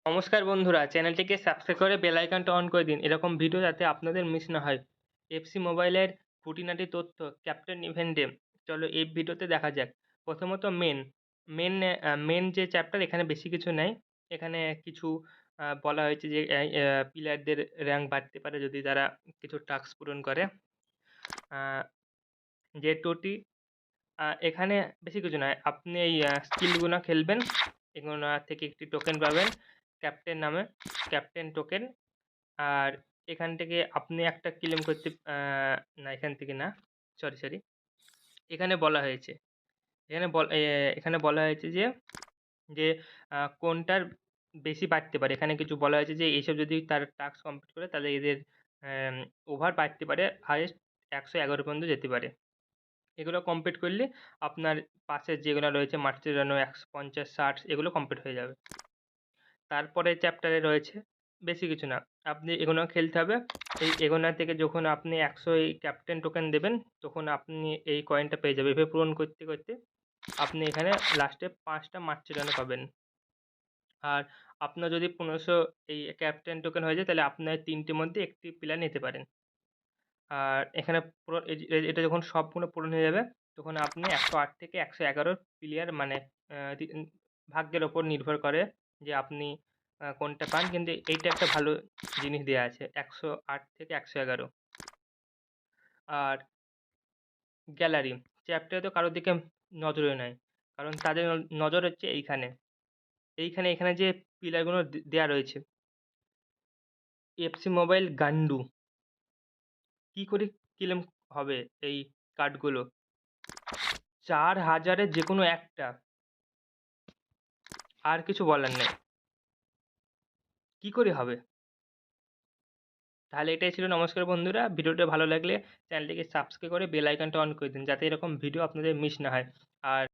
নমস্কার বন্ধুরা, চ্যানেলটিকে সাবস্ক্রাইব করে বেল আইকনটা অন করে দিন এরকম ভিডিও যাতে আপনাদের মিস না হয়। এফসি মোবাইলের খুঁটিনাটি তথ্য ক্যাপ্টেন ইভেন্টে চলো এই ভিডিওতে দেখা যাক। প্রথমত মেন যে চ্যাপ্টার এখানে বেশি কিছু নাই। এখানে কিছু বলা হয়েছে যে প্লেয়ারদের র‍্যাঙ্ক বাড়তে পারে যদি তারা কিছু টাস্ক পূরণ করে। আ যে টোটি এখানে বেশি কিছু নয়। আপনি এই স্কিলগুলো খেলবেন। এগুলা থেকে একটি টোকেন পাবেন ক্যাপ্টেন নামে, ক্যাপ্টেন টোকেন। আর এখান থেকে আপনি একটা ক্লেম করতে না এখান থেকে না। সরি। এখানে বলা হয়েছে এখানে বল এ এখানে বলা হয়েছে যে কোনটার বেশি বাড়তে পারে। এখানে কিছু বলা হয়েছে যে এইসব যদি তার টাস্ক কমপ্লিট করে তাহলে এদের ওভার বাড়তে পারে হাইয়েস্ট ১১১ পর্যন্ত যেতে পারে। এগুলো কমপ্লিট করলে আপনার পাশের যেগুলো রয়েছে মার্চেরানো ১৫০, ৬০ এগুলো কমপ্লিট হয়ে যাবে। তারপরের চ্যাপ্টারে রয়েছে বেশি কিছু না। আপনি এগুলো খেলতে হবে। এগুলা থেকে যখন আপনি ১০০ এই ক্যাপ্টেন টোকেন দেবেন, তখন আপনি এই কয়েনটা পেয়ে যাবেন। এভাবে পূরণ করতে আপনি এখানে লাস্টে ৫ টা মার্চেরানো পাবেন। আর আপনার যদি ১৫০০ এই ক্যাপ্টেন টোকেন হয়ে যায়, তাহলে আপনার ৩ টির মধ্যে ১ টি প্লেয়ার নিতে পারেন। আর এখানে পুরো এটা যখন সম্পূর্ণ পূরণ হয়ে যাবে, তখন আপনি ১০৮ থেকে ১১১ প্লেয়ার মানে আ তি উম ভাগ্যের উপর নির্ভর করে যে আপনি কোনটা পান। কিন্তু এইটা একটা ভালো জিনিস দেয়া আছে। ১০৮ থেকে ১১১। আর গ্যালারি চ্যাপ্টারে তো কারো দিকে নজরই নাই। কারণ তাদের নজর হচ্ছে এইখানে। এখানে যে পিলারগুলো দেয়া রয়েছে। এফসি মোবাইল গান্ডু। কি করে ক্লেম হবে এই কার্ডগুলো? ৪,০০০ এর যেকোনো একটা। আর কিছু বলার নেই। কি করে হবে? তাহলে এটাই ছিল। নমস্কার বন্ধুরা। ভিডিওটা ভালো লাগলে চ্যানেলটিকে সাবস্ক্রাইব করে বেল আইকনটা অন করে দিন যাতে এরকম ভিডিও আপনাদের মিস না হয়। আর